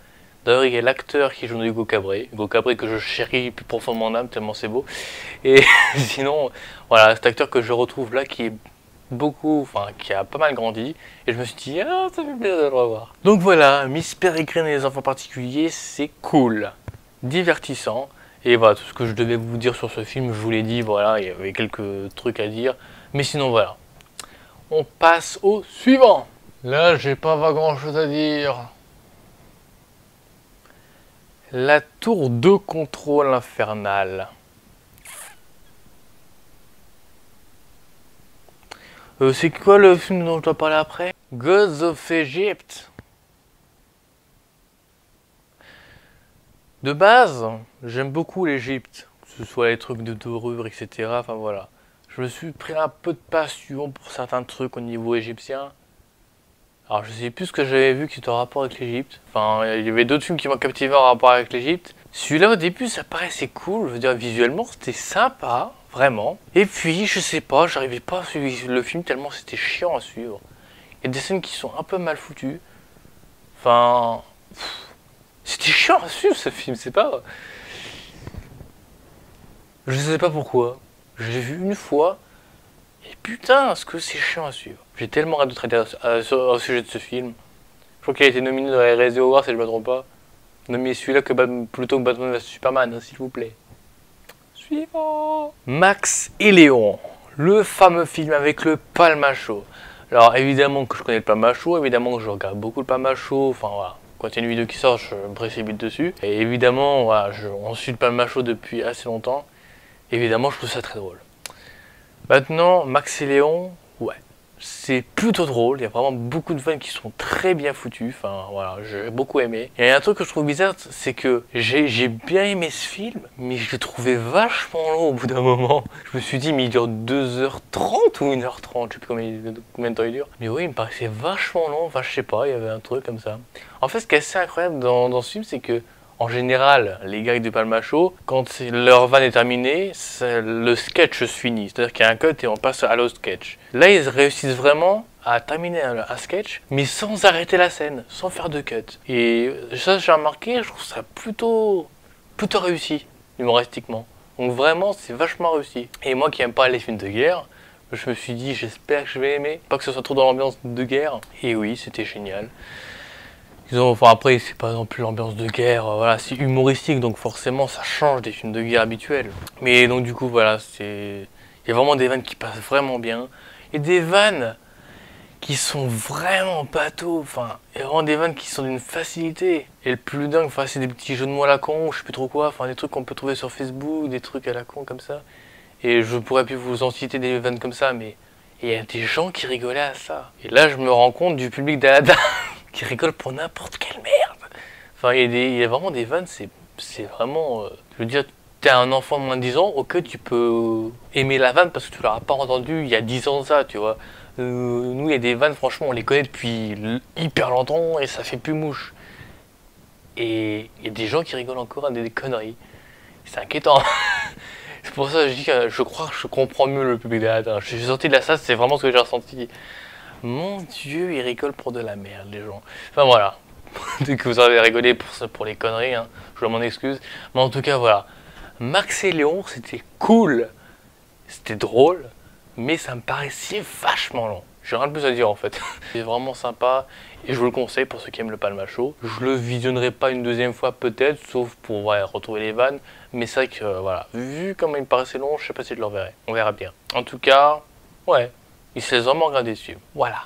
D'ailleurs, il y a l'acteur qui joue Hugo Cabret que je chéris plus profondément en âme, tellement c'est beau. Et sinon, voilà, cet acteur que je retrouve là, qui est qui a pas mal grandi. Et je me suis dit, ah, ça fait plaisir de le revoir. Donc voilà, Miss Peregrine et les enfants particuliers, c'est cool, divertissant. Et voilà, tout ce que je devais vous dire sur ce film, je vous l'ai dit, voilà, il y avait quelques trucs à dire. Mais sinon, voilà. On passe au suivant. Là, j'ai pas grand chose à dire. La tour de contrôle infernale. C'est quoi le film dont je dois parler après? Gods of Egypt. De base, j'aime beaucoup l'Égypte, que ce soit les trucs de dorure, etc. Enfin voilà. Je me suis pris un peu de passion pour certains trucs au niveau égyptien. Alors je sais plus ce que j'avais vu qui était en rapport avec l'Égypte. Enfin, il y avait d'autres films qui m'ont captivé en rapport avec l'Égypte. Celui-là au début ça paraissait cool, je veux dire visuellement c'était sympa, vraiment. Et puis je sais pas, j'arrivais pas à suivre le film tellement c'était chiant à suivre. Il y a des scènes qui sont un peu mal foutues. Enfin, c'était chiant à suivre ce film, c'est pas... Je sais pas pourquoi. J'ai vu une fois, et putain, est-ce que c'est chiant à suivre. J'ai tellement rien d'autre à dire au sujet de ce film. Je crois qu'il a été nominé dans les Razzie Awards, si je ne me trompe pas. Nommez celui-là plutôt que Batman vs Superman, hein, s'il vous plaît. Suivant. Max et Léon, le fameux film avec le Palmacho. Alors évidemment que je connais le Palmacho, évidemment que je regarde beaucoup le Palmacho, enfin voilà. Quand il y a une vidéo qui sort, je me précipite dessus. Et évidemment, voilà, on suit le Palmacho depuis assez longtemps. Évidemment, je trouve ça très drôle. Maintenant, Max et Léon, ouais, c'est plutôt drôle. Il y a vraiment beaucoup de vannes qui sont très bien foutues. Enfin, voilà, j'ai beaucoup aimé. Et il y a un truc que je trouve bizarre, c'est que j'ai bien aimé ce film, mais je l'ai trouvé vachement long au bout d'un moment. Je me suis dit, mais il dure 2h30 ou 1h30, je sais plus combien de temps il dure. Mais oui, il me paraissait vachement long. Enfin, je sais pas, il y avait un truc comme ça. En fait, ce qui est assez incroyable dans ce film, c'est que en général, les gars du Palmacho, quand leur van est terminée, le sketch se finit. C'est-à-dire qu'il y a un cut et on passe à l'autre sketch. Là, ils réussissent vraiment à terminer un sketch, mais sans arrêter la scène, sans faire de cut. Et ça, j'ai remarqué, je trouve ça plutôt réussi, humoristiquement. Donc vraiment, c'est vachement réussi. Et moi qui n'aime pas les films de guerre, je me suis dit, j'espère que je vais aimer. Pas que ce soit trop dans l'ambiance de guerre. Et oui, c'était génial. Enfin après, c'est pas non plus l'ambiance de guerre, voilà, c'est humoristique, donc forcément ça change des films de guerre habituels. Mais donc du coup, voilà, il y a vraiment des vannes qui passent vraiment bien. Et des vannes qui sont vraiment bateaux, enfin, il y a vraiment des vannes qui sont d'une facilité. Et le plus dingue, enfin, c'est des petits jeux de mots à la con, je sais plus trop quoi, enfin des trucs qu'on peut trouver sur Facebook, des trucs à la con comme ça. Et je pourrais plus vous en citer des vannes comme ça, mais il y a des gens qui rigolaient à ça. Et là, je me rends compte du public d'Alada qui rigole pour n'importe quelle merde. Enfin, il y a vraiment des vannes, c'est vraiment... je veux dire, t'es un enfant de moins de 10 ans, ok, tu peux aimer la vanne parce que tu l'auras pas entendu il y a 10 ans de ça, tu vois. Nous, il y a des vannes, franchement, on les connaît depuis hyper longtemps et ça fait plus mouche. Et il y a des gens qui rigolent encore à des conneries. C'est inquiétant. C'est pour ça que je dis que je crois que je comprends mieux le public d'Alada. Je suis sorti de la salle, c'est vraiment ce que j'ai ressenti. Mon Dieu, ils rigolent pour de la merde, les gens. Enfin voilà. Dès que vous avez rigolé pour les conneries, hein, je m'en excuse. Mais en tout cas, voilà. Max et Léon, c'était cool. C'était drôle. Mais ça me paraissait vachement long. J'ai rien de plus à dire en fait. C'est vraiment sympa. Et je vous le conseille pour ceux qui aiment le Palmacho. Je le visionnerai pas une deuxième fois peut-être, sauf pour retrouver les vannes. Mais c'est vrai que voilà, vu comme il me paraissait long, je sais pas si je le reverrai. On verra bien. En tout cas, ouais. Il s'est vraiment regardé dessus. Voilà.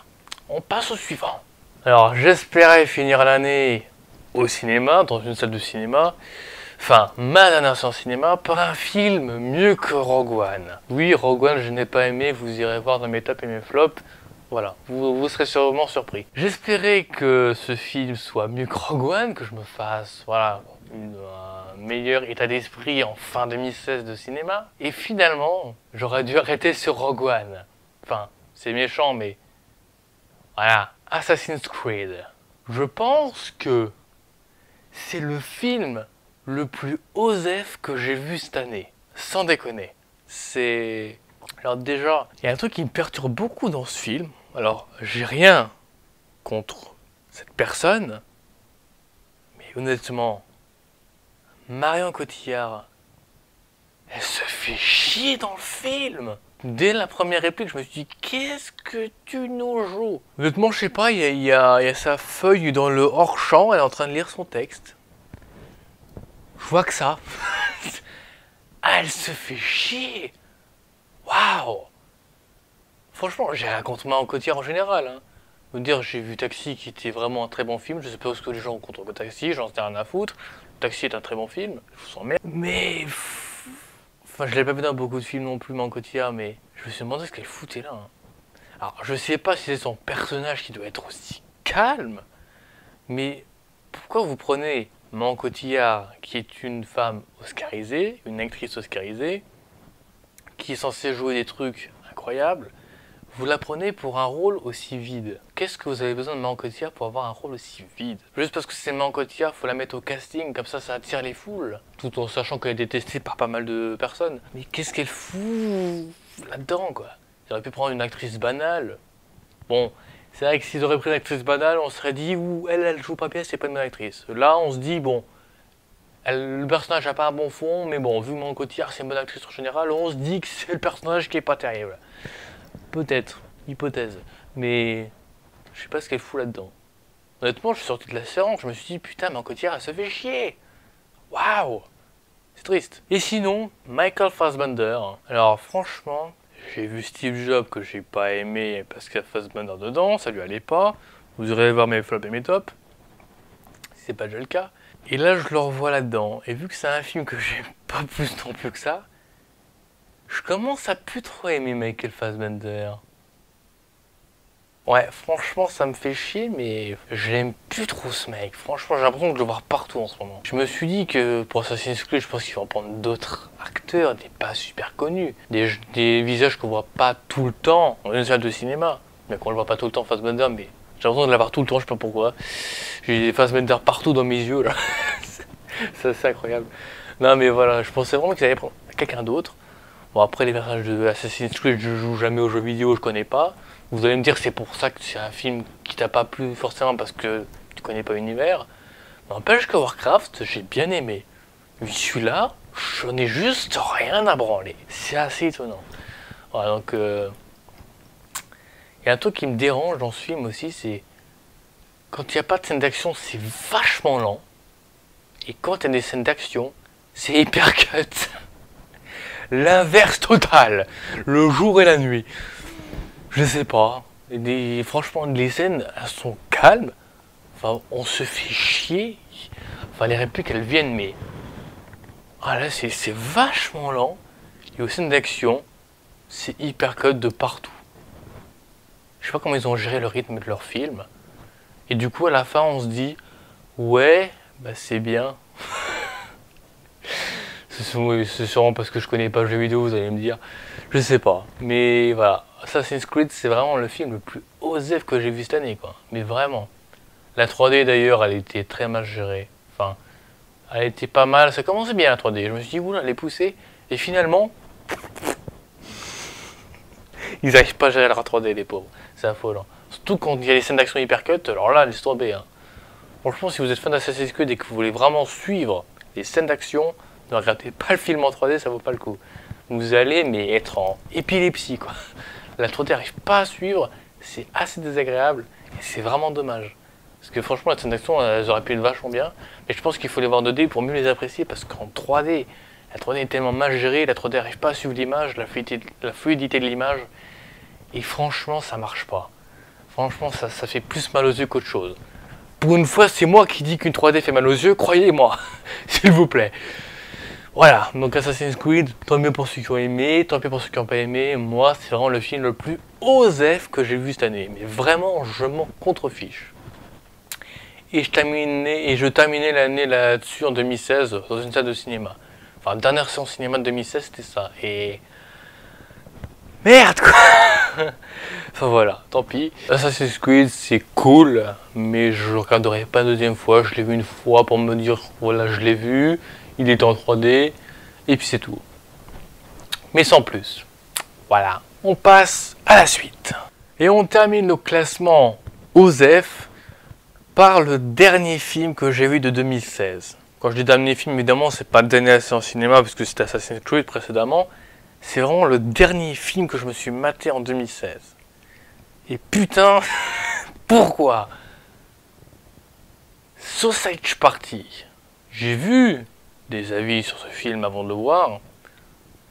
On passe au suivant. Alors, j'espérais finir l'année au cinéma, dans une salle de cinéma. Enfin, ma dernière séance cinéma, par un film mieux que Rogue One. Oui, Rogue One, je n'ai pas aimé, vous irez voir dans mes tops et mes flops. Voilà, vous serez sûrement surpris. J'espérais que ce film soit mieux que Rogue One, que je me fasse, voilà, un meilleur état d'esprit en fin 2016 de cinéma. Et finalement, j'aurais dû arrêter sur Rogue One. Enfin, c'est méchant, mais... Voilà, Assassin's Creed. Je pense que c'est le film le plus osef que j'ai vu cette année. Sans déconner. C'est... Alors déjà, il y a un truc qui me perturbe beaucoup dans ce film. Alors, j'ai rien contre cette personne. Mais honnêtement, Marion Cotillard, elle se fait chier dans le film. Dès la première réplique, je me suis dit, qu'est-ce que tu nous joues? Honnêtement, je sais pas, il y a sa feuille dans le hors-champ, elle est en train de lire son texte. Je vois que ça. Ah, elle se fait chier. Waouh. Franchement, j'ai rien contre Marion Cotillard en général. Hein. Je veux dire, j'ai vu Taxi qui était vraiment un très bon film. Je sais pas ce que les gens ont contre Taxi, j'en sais rien à foutre. Taxi est un très bon film, je vous emmerde. Mais... Enfin, je l'ai pas vu dans beaucoup de films non plus, Marion Cotillard, mais je me suis demandé ce qu'elle foutait là. Hein. Alors, je sais pas si c'est son personnage qui doit être aussi calme, mais pourquoi vous prenez Marion Cotillard, qui est une femme oscarisée, une actrice oscarisée, qui est censée jouer des trucs incroyables, vous la prenez pour un rôle aussi vide? Qu'est-ce que vous avez besoin de Marion Cotillard pour avoir un rôle aussi vide? Juste parce que c'est Marion Cotillard, faut la mettre au casting, comme ça attire les foules, tout en sachant qu'elle est détestée par pas mal de personnes. Mais qu'est-ce qu'elle fout là-dedans, quoi? Ils auraient pu prendre une actrice banale. Bon, c'est vrai que s'ils auraient pris une actrice banale, on serait dit, ou elle joue pas bien, c'est pas une bonne actrice. Là, on se dit, bon, le personnage a pas un bon fond, mais bon, vu que Marion Cotillard c'est une bonne actrice en général, on se dit que c'est le personnage qui est pas terrible. Peut-être, hypothèse, mais je sais pas ce qu'elle fout là-dedans. Honnêtement, je suis sorti de la séance, je me suis dit, putain, ma côtière, elle se fait chier. Waouh! C'est triste. Et sinon, Michael Fassbender. Alors franchement, j'ai vu Steve Jobs que j'ai pas aimé parce qu'il y a Fassbender dedans, ça lui allait pas. Vous irez voir mes flops et mes tops, si c'est pas déjà le cas. Et là, je le revois là-dedans. Et vu que c'est un film que j'aime pas plus non plus que ça, je commence à plus trop aimer Michael Fassbender. Ouais, franchement, ça me fait chier, mais je l'aime plus trop ce mec. Franchement, j'ai l'impression de le voir partout en ce moment. Je me suis dit que pour Assassin's Creed, je pense qu'ils vont prendre d'autres acteurs, des pas super connus, des visages qu'on voit pas tout le temps dans une salle de cinéma. Mais qu'on le voit pas tout le temps, Fassbender, mais j'ai l'impression de l'avoir tout le temps, je sais pas pourquoi. J'ai des Fassbender partout dans mes yeux, là. C'est incroyable. Non, mais voilà, je pensais vraiment qu'ils allaient prendre quelqu'un d'autre. Bon, après, les personnages de Assassin's Creed, je joue jamais aux jeux vidéo, je connais pas. Vous allez me dire que c'est pour ça que c'est un film qui t'a pas plu forcément parce que tu connais pas l'univers. N'empêche que Warcraft, j'ai bien aimé. Mais celui-là, j'en ai juste rien à branler. C'est assez étonnant. Voilà, donc, il y a un truc qui me dérange dans ce film aussi, c'est quand il n'y a pas de scène d'action, c'est vachement lent. Et quand il y a des scènes d'action, c'est hyper cut. L'inverse total. Le jour et la nuit. Je sais pas. Franchement, les scènes, elles sont calmes. Enfin, on se fait chier. Fallait plus qu'elles viennent, mais... Ah là, c'est vachement lent. Et aux scènes d'action, c'est hyper cut de partout. Je sais pas comment ils ont géré le rythme de leur film. Et du coup, à la fin, on se dit... Ouais, bah c'est bien. C'est sûrement parce que je connais pas le jeu vidéo, vous allez me dire. Je sais pas. Mais voilà. Assassin's Creed, c'est vraiment le film le plus osef que j'ai vu cette année, quoi. Mais vraiment. La 3D d'ailleurs, elle était très mal gérée. Enfin, elle était pas mal. Ça commençait bien la 3D. Je me suis dit, oula, elle est poussée. Et finalement, ils n'arrivent pas à gérer la 3D, les pauvres. C'est affolant. Surtout quand il y a des scènes d'action hyper cut, alors là, laisse tomber. Hein. Franchement, si vous êtes fan d'Assassin's Creed et que vous voulez vraiment suivre les scènes d'action, ne regardez pas le film en 3D, ça vaut pas le coup. Vous allez mais être en épilepsie, quoi. La 3D n'arrive pas à suivre, c'est assez désagréable et c'est vraiment dommage. Parce que franchement, les scènes d'action, elles auraient pu être vachement bien, mais je pense qu'il faut les voir en 2D pour mieux les apprécier parce qu'en 3D, la 3D est tellement mal gérée, la 3D n'arrive pas à suivre l'image, la fluidité de l'image, et franchement, ça marche pas. Franchement, ça fait plus mal aux yeux qu'autre chose. Pour une fois, c'est moi qui dis qu'une 3D fait mal aux yeux, croyez-moi, s'il vous plaît. Voilà, donc Assassin's Creed, tant mieux pour ceux qui ont aimé, tant pis pour ceux qui n'ont pas aimé. Moi, c'est vraiment le film le plus osef que j'ai vu cette année. Mais vraiment, je m'en contrefiche. Et je terminais l'année là-dessus en 2016, dans une salle de cinéma. Enfin, dernière séance cinéma de 2016, c'était ça. Et... Merde, quoi. Enfin voilà, tant pis. Assassin's Creed, c'est cool, mais je ne regarderai pas une deuxième fois. Je l'ai vu une fois pour me dire, voilà, je l'ai vu. Il est en 3D, et puis c'est tout. Mais sans plus. Voilà, on passe à la suite. Et on termine le classement OSEF par le dernier film que j'ai vu de 2016. Quand je dis dernier film, évidemment, c'est pas le dernier en cinéma, parce que c'était Assassin's Creed précédemment. C'est vraiment le dernier film que je me suis maté en 2016. Et putain, pourquoi Sausage Party. J'ai vu des avis sur ce film avant de le voir.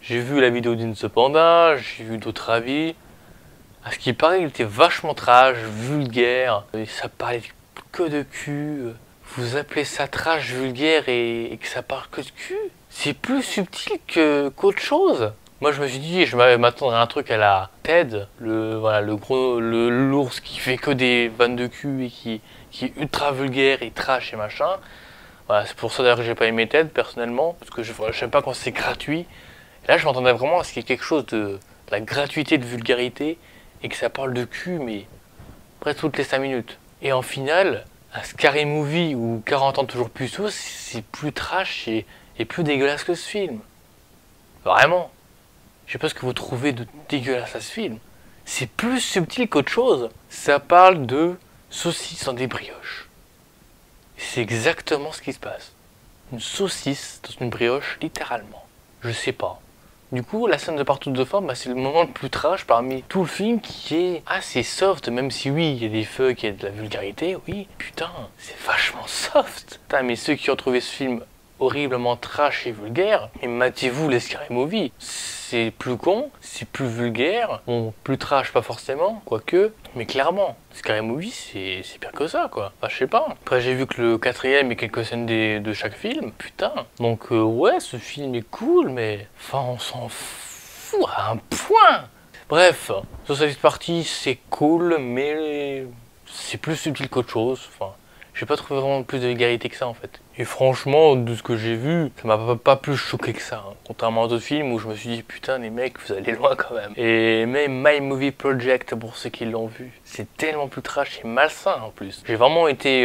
J'ai vu la vidéo d'Ince Panda, j'ai vu d'autres avis. À ce qui paraît, il était vachement trash, vulgaire, et ça parlait que de cul. Vous appelez ça trash, vulgaire et que ça parle que de cul? C'est plus subtil qu'autre chose. Moi, je me suis dit, je vais m'attendre à un truc à la Ted, l'ours qui fait que des vannes de cul et qui est ultra vulgaire et trash et machin. Voilà, c'est pour ça d'ailleurs que j'ai pas aimé Ted personnellement, parce que je n'aime pas quand c'est gratuit. Et là, je m'entendais vraiment à ce qu'il y ait quelque chose de la gratuité, de vulgarité, et que ça parle de cul, mais presque toutes les 5 minutes. Et en finale, un Scary Movie ou 40 ans toujours puceau, c'est plus trash et plus dégueulasse que ce film. Vraiment. Je sais pas ce que vous trouvez de dégueulasse à ce film. C'est plus subtil qu'autre chose. Ça parle de saucisses en des brioches. C'est exactement ce qui se passe. Une saucisse dans une brioche, littéralement. Je sais pas. Du coup, la scène de partout de fin, bah, c'est le moment le plus trash parmi tout le film qui est assez soft, même si oui, il y a des fucks, il y a de la vulgarité, oui, putain, c'est vachement soft. Putain, mais ceux qui ont trouvé ce film horriblement trash et vulgaire, mais matez-vous les Scary Movie. C'est plus con, c'est plus vulgaire, bon, plus trash pas forcément, quoique, mais clairement, Scary Movie c'est pire que ça quoi. Enfin je sais pas. Après j'ai vu que le quatrième et quelques scènes de chaque film, putain. Donc ouais, ce film est cool, mais enfin on s'en fout à un point. Bref, sur cette partie c'est cool, mais c'est plus subtil qu'autre chose. Enfin, j'ai pas trouvé vraiment plus de vulgarité que ça en fait. Et franchement, de ce que j'ai vu, ça m'a pas plus choqué que ça. Hein. Contrairement à d'autres films où je me suis dit, putain, les mecs, vous allez loin quand même. Et même My Movie Project, pour ceux qui l'ont vu, c'est tellement plus trash et malsain en plus. J'ai vraiment été.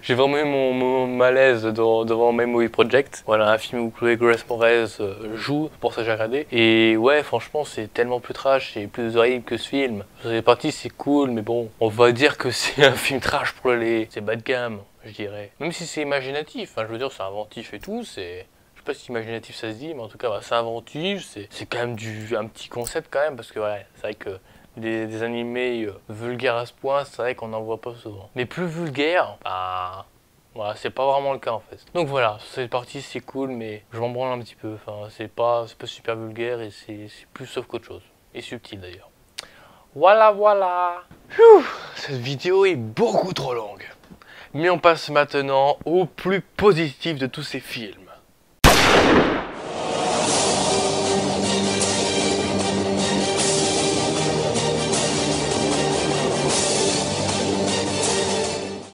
J'ai vraiment eu mon malaise devant My Movie Project. Voilà, un film où Chloé Grace Moretz joue, pour ça j'ai regardé. Et ouais, franchement, c'est tellement plus trash et plus horrible que ce film. Cette partie, c'est cool, mais bon, on va dire que c'est un film trash pour les. C'est bas de gamme. Je dirais. Même si c'est imaginatif, hein, je veux dire c'est inventif et tout, c'est... Je sais pas si imaginatif ça se dit, mais en tout cas bah, c'est inventif, c'est quand même un petit concept quand même, parce que ouais, c'est vrai que des animés vulgaires à ce point, c'est vrai qu'on n'en voit pas souvent. Mais plus vulgaire, bah... Voilà, c'est pas vraiment le cas en fait. Donc voilà, cette partie c'est cool, mais je m'en branle un petit peu, enfin c'est pas super vulgaire et c'est plus sauf qu'autre chose. Et subtil d'ailleurs. Voilà, voilà. Cette vidéo est beaucoup trop longue. Mais on passe maintenant au plus positif de tous ces films.